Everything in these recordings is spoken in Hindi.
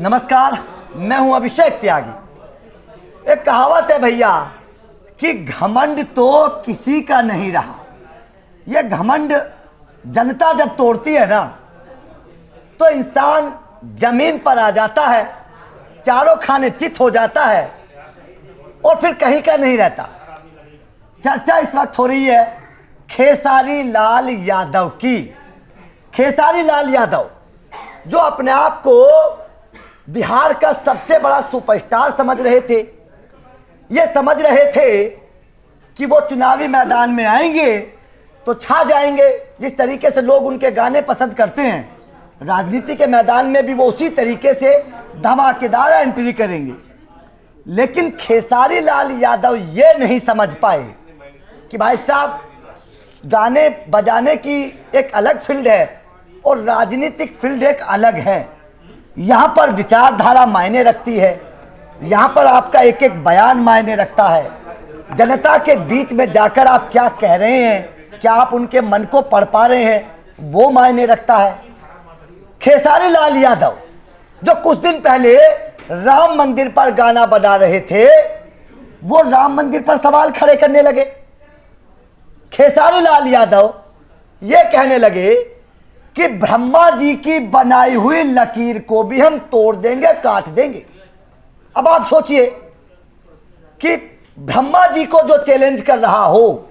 नमस्कार, मैं हूं अभिषेक त्यागी। एक कहावत है भैया कि घमंड तो किसी का नहीं रहा। यह घमंड जनता जब तोड़ती है ना तो इंसान जमीन पर आ जाता है, चारों खाने चित हो जाता है और फिर कहीं का नहीं रहता। चर्चा इस वक्त हो रही है खेसारी लाल यादव की। खेसारी लाल यादव जो अपने आप को बिहार का सबसे बड़ा सुपरस्टार समझ रहे थे, ये समझ रहे थे कि वो चुनावी मैदान में आएंगे तो छा जाएंगे। जिस तरीके से लोग उनके गाने पसंद करते हैं, राजनीति के मैदान में भी वो उसी तरीके से धमाकेदार एंट्री करेंगे। लेकिन खेसारी लाल यादव ये नहीं समझ पाए कि भाई साहब, गाने बजाने की एक अलग फील्ड है और राजनीतिक फील्ड एक अलग है। यहाँ पर विचारधारा मायने रखती है, यहाँ पर आपका एक एक बयान मायने रखता है। जनता के बीच में जाकर आप क्या कह रहे हैं, क्या आप उनके मन को पढ़ पा रहे हैं, वो मायने रखता है। खेसारी लाल यादव जो कुछ दिन पहले राम मंदिर पर गाना बना रहे थे, वो राम मंदिर पर सवाल खड़े करने लगे। खेसारी लाल यादव ये कहने लगे कि ब्रह्मा जी की बनाई हुई लकीर को भी हम तोड़ देंगे, काट देंगे। अब आप सोचिए कि ब्रह्मा जी को जो चैलेंज कर रहा हो,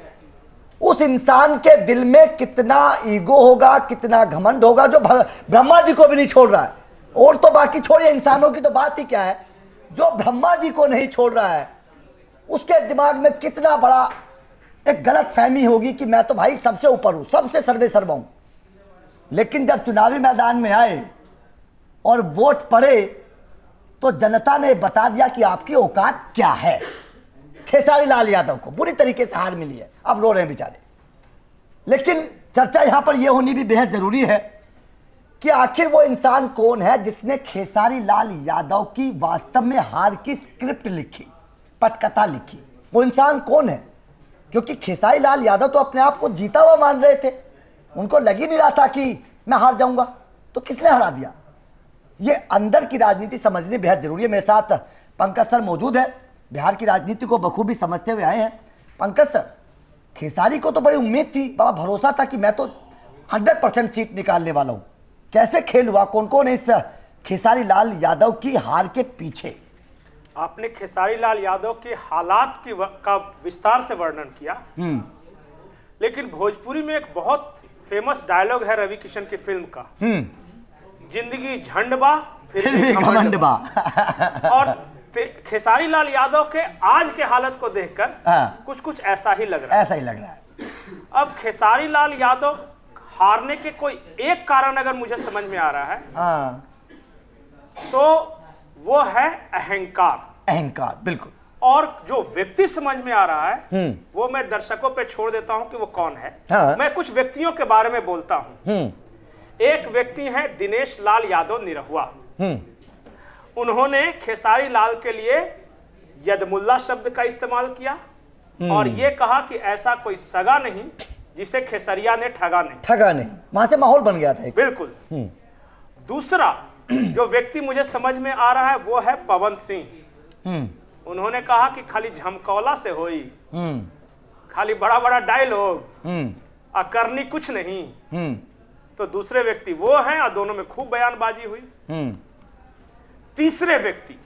उस इंसान के दिल में कितना ईगो होगा, कितना घमंड होगा, जो ब्रह्मा जी को भी नहीं छोड़ रहा है। और तो बाकी छोड़िए, इंसानों की तो बात ही क्या है, जो ब्रह्मा जी को नहीं छोड़ रहा है उसके दिमाग में कितना बड़ा एक गलत फहमी होगी कि मैं तो भाई सबसे ऊपर हूं, सबसे सर्वे सर्वा हूं। लेकिन जब चुनावी मैदान में आए और वोट पड़े तो जनता ने बता दिया कि आपकी औकात क्या है। खेसारी लाल यादव को बुरी तरीके से हार मिली है, अब रो रहे हैं बेचारे। लेकिन चर्चा यहां पर यह होनी भी बेहद जरूरी है कि आखिर वो इंसान कौन है जिसने खेसारी लाल यादव की वास्तव में हार की स्क्रिप्ट लिखी, पटकथा लिखी। वो इंसान कौन है? क्योंकि खेसारी लाल यादव तो अपने आप को जीता हुआ मान रहे थे, उनको लग ही नहीं रहा था कि मैं हार जाऊंगा। तो किसने हरा दिया? ये अंदर की राजनीति समझनी बेहद जरूरी है। मेरे साथ पंकज सर मौजूद है, बिहार की राजनीति को बखूबी समझते हुए आए हैं। पंकज सर, खेसारी को तो बड़ी उम्मीद थी, बड़ा भरोसा था कि मैं तो 100% सीट निकालने वाला हूं। कैसे खेल हुआ? कौन कौन है इस खेसारी लाल यादव की हार के पीछे? आपने खेसारी लाल यादव के हालात का विस्तार से वर्णन किया, लेकिन भोजपुरी में एक बहुत फेमस डायलॉग है रवि किशन की फिल्म का, जिंदगी झंडबा फिर भी घमंडबा। और खेसारी लाल यादव के आज के हालत को देखकर कुछ कुछ ऐसा ही लग रहा है। अब खेसारी लाल यादव हारने के कोई एक कारण अगर मुझे समझ में आ रहा है तो वो है अहंकार। अहंकार, बिल्कुल। और जो व्यक्ति समझ में आ रहा है वो मैं दर्शकों पे छोड़ देता हूं कि वो कौन है। मैं कुछ व्यक्तियों के बारे में बोलता हूं। एक व्यक्ति है दिनेश लाल यादव निरहुआ। उन्होंने खेसारी लाल के लिए यदमुल्ला शब्द का इस्तेमाल किया और ये कहा कि ऐसा कोई सगा नहीं जिसे खेसरिया ने ठगा नहीं। वहां से माहौल बन गया था। बिल्कुल। दूसरा जो व्यक्ति मुझे समझ में आ रहा है वो है पवन सिंह। उन्होंने कहा कि खाली झमकौला से होई, खाली बड़ा बड़ा डायलॉग करनी कुछ नहीं। तो दूसरे व्यक्ति वो हैं और दोनों में खूब बयानबाजी हुई। तीसरे व्यक्ति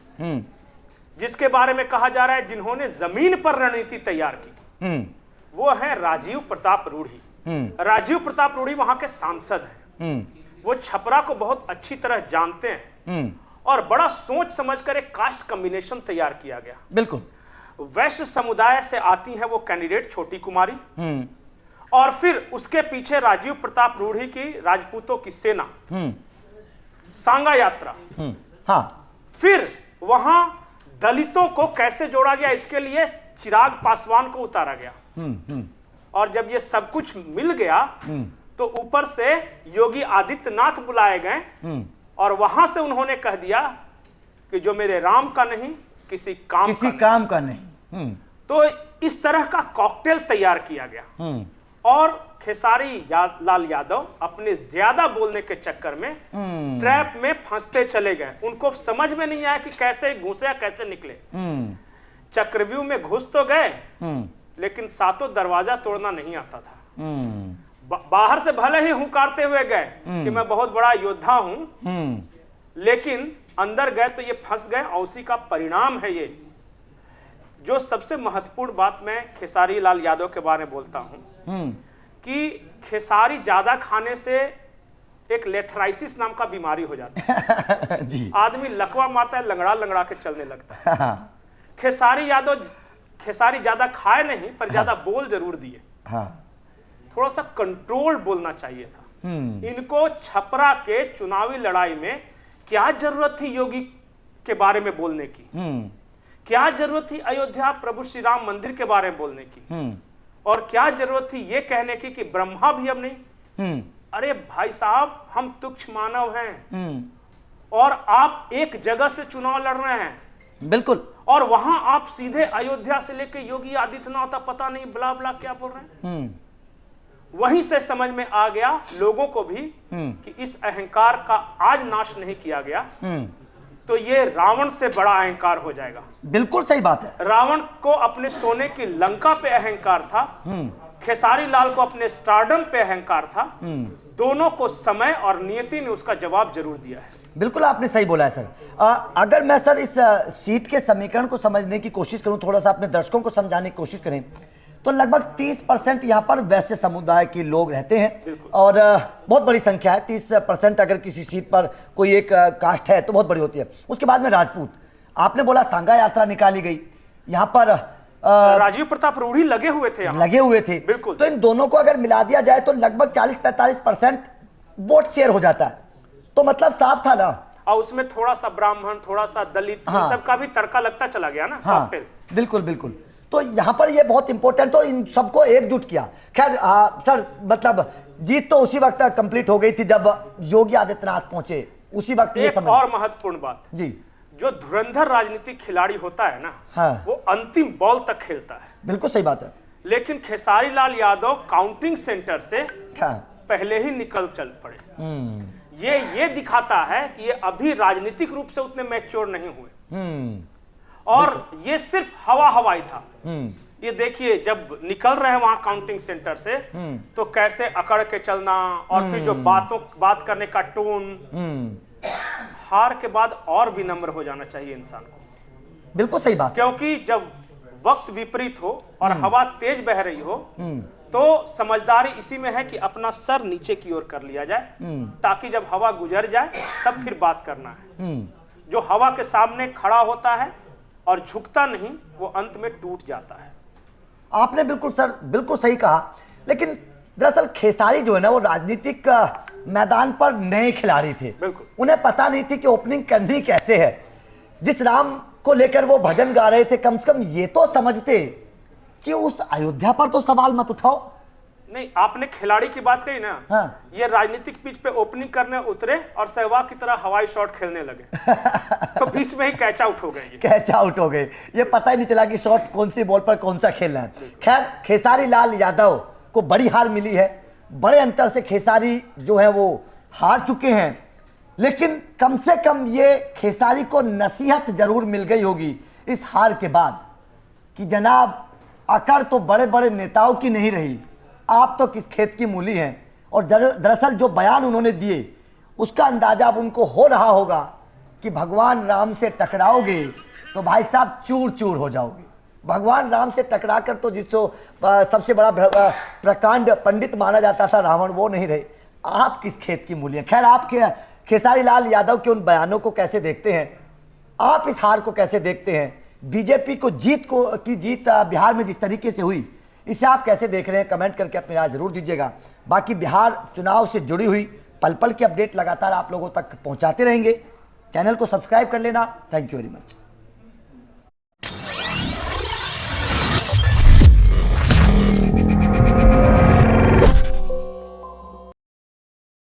जिसके बारे में कहा जा रहा है जिन्होंने जमीन पर रणनीति तैयार की, वो है राजीव प्रताप रूढ़ी। राजीव प्रताप रूढ़ी वहां के सांसद हैं। वो छपरा को बहुत अच्छी तरह जानते हैं और बड़ा सोच समझकर एक कास्ट कॉम्बिनेशन तैयार किया गया। बिल्कुल। वैश्य समुदाय से आती है वो कैंडिडेट छोटी कुमारी, और फिर उसके पीछे राजीव प्रताप रूढ़ी की राजपूतों की सेना, सांगा यात्रा। फिर वहां दलितों को कैसे जोड़ा गया, इसके लिए चिराग पासवान को उतारा गया। और जब ये सब कुछ मिल गया तो ऊपर से योगी आदित्यनाथ बुलाए गए और वहां से उन्होंने कह दिया कि जो मेरे राम का नहीं किसी काम का नहीं। तो इस तरह का कॉकटेल तैयार किया गया और खेसारी लाल यादव अपने ज्यादा बोलने के चक्कर में ट्रैप में फंसते चले गए। उनको समझ में नहीं आया कि कैसे घुसे या कैसे निकले। चक्रव्यूह में घुस तो गए, लेकिन सातों दरवाजा तोड़ना नहीं आता था। बाहर से भले ही हुंकारते हुए गए कि मैं बहुत बड़ा योद्धा हूं, लेकिन अंदर गए तो ये फंस गए, और उसी का परिणाम है ये। जो सबसे महत्वपूर्ण बात मैं खेसारी लाल यादव के बारे में बोलता हूं कि खेसारी ज्यादा खाने से एक लेथराइसिस नाम का बीमारी हो जाता है। जी। आदमी लकवा मारता है, लंगड़ा लंगड़ा के चलने लगता है। खेसारी ज्यादा खाए नहीं, पर ज्यादा बोल जरूर दिए। थोड़ा सा कंट्रोल बोलना चाहिए था। इनको छपरा के चुनावी लड़ाई में क्या जरूरत थी योगी के बारे में बोलने की? क्या जरूरत थी अयोध्या प्रभु श्री राम मंदिर के बारे में बोलने की? और क्या जरूरत थी ये कहने की कि ब्रह्मा भी अब नहीं? अरे भाई साहब, हम तुच्छ मानव हैं, और आप एक जगह से चुनाव लड़ रहे हैं। बिल्कुल। और वहां आप सीधे अयोध्या से लेकर योगी आदित्यनाथ पता नहीं ब्ला ब्ला क्या बोल रहे हैं। वहीं से समझ में आ गया लोगों को भी कि इस अहंकार का आज नाश नहीं किया गया तो ये रावण से बड़ा अहंकार हो जाएगा। बिल्कुल सही बात है। रावण को अपने सोने की लंका पे अहंकार था, खेसारी लाल को अपने स्टारडम पे अहंकार था। दोनों को समय और नियति ने उसका जवाब जरूर दिया है। बिल्कुल आपने सही बोला है सर। अगर मैं सर इस सीट के समीकरण को समझने की कोशिश करूं, थोड़ा सा अपने दर्शकों को समझाने की कोशिश करें, तो लगभग 30% यहाँ पर वैश्य समुदाय के लोग रहते हैं, और बहुत बड़ी संख्या है। 30% अगर किसी सीट पर कोई एक कास्ट है तो बहुत बड़ी होती है। उसके बाद में राजपूत, आपने बोला सांगा यात्रा निकाली गई, यहाँ पर राजीव प्रताप रूढ़ी लगे हुए थे, लगे हुए थे। बिल्कुल। तो इन दोनों को अगर मिला दिया जाए तो लगभग 40-45% वोट शेयर हो जाता है। तो मतलब साफ था ना। और उसमें थोड़ा सा ब्राह्मण, थोड़ा सा दलित, सबका भी तड़का लगता चला गया ना। बिल्कुल बिल्कुल। तो यहाँ पर ये बहुत इंपॉर्टेंट, और इन सबको एकजुट किया। खैर सर, मतलब जीत तो उसी वक्त कंप्लीट हो गई थी जब योगी आदित्यनाथ पहुंचे, उसी वक्त ये समझ। और महत्वपूर्ण बात जी, जो धुरंधर राजनीतिक खिलाड़ी होता है ना, वो अंतिम बॉल तक खेलता है। बिल्कुल सही बात है। लेकिन खेसारी लाल यादव काउंटिंग सेंटर से पहले ही निकल चल पड़े। ये दिखाता है कि ये अभी राजनीतिक रूप से उतने मैच्योर नहीं हुए, और ये सिर्फ हवाई था। ये देखिए, जब निकल रहे हैं वहां काउंटिंग सेंटर से, तो कैसे अकड़ के चलना, और फिर जो बात करने का टोन। हार के बाद और विनम्र हो जाना चाहिए इंसान को। बिल्कुल सही बात। क्योंकि जब वक्त विपरीत हो और हवा तेज बह रही हो, तो समझदारी इसी में है कि अपना सर नीचे की ओर कर लिया जाए, ताकि जब हवा गुजर जाए तब फिर बात करना है। जो हवा के सामने खड़ा होता है और झुकता नहीं, वो अंत में टूट जाता है। आपने बिल्कुल सर बिल्कुल सही कहा। लेकिन दरअसल खेसारी जो है ना, वो राजनीतिक मैदान पर नए खिलाड़ी थे। उन्हें पता नहीं थी कि ओपनिंग करनी कैसे है। जिस राम को लेकर वो भजन गा रहे थे, कम से कम ये तो समझते कि उस अयोध्या पर तो सवाल मत उठाओ। नहीं, आपने खिलाड़ी की बात कही ना। ये राजनीतिक पिच पे ओपनिंग करने उतरे और सहवाग की तरह हवाई शॉट खेलने लगे। तो बीच में ही कैच आउट हो गए। कैच आउट हो गए, ये पता ही नहीं चला कि शॉट कौन सी बॉल पर कौन सा खेलना है। खैर, खेसारी लाल यादव को बड़ी हार मिली है। बड़े अंतर से खेसारी जो है वो हार चुके हैं, लेकिन कम से कम ये खेसारी को नसीहत जरूर मिल गई होगी इस हार के बाद कि जनाब, अकड़ तो बड़े बड़े नेताओं की नहीं रही, आप तो किस खेत की मूली हैं। और दरअसल जो बयान उन्होंने दिए, उसका अंदाजा अब उनको हो रहा होगा कि भगवान राम से टकराओगे तो भाई साहब चूर चूर हो जाओगे। भगवान राम से टकराकर तो जिसको सबसे बड़ा प्रकांड पंडित माना जाता था रावण, वो नहीं रहे। आप किस खेत की मूली हैं। खैर, आप खेसारी लाल यादव के उन बयानों को कैसे देखते हैं, आप इस हार को कैसे देखते हैं, बीजेपी को जीत बिहार में जिस तरीके से हुई, इसे आप कैसे देख रहे हैं, कमेंट करके अपनी राय जरूर दीजिएगा। बाकी बिहार चुनाव से जुड़ी हुई पल पल की अपडेट लगातार आप लोगों तक पहुंचाते रहेंगे। चैनल को सब्सक्राइब कर लेना। Thank you very much.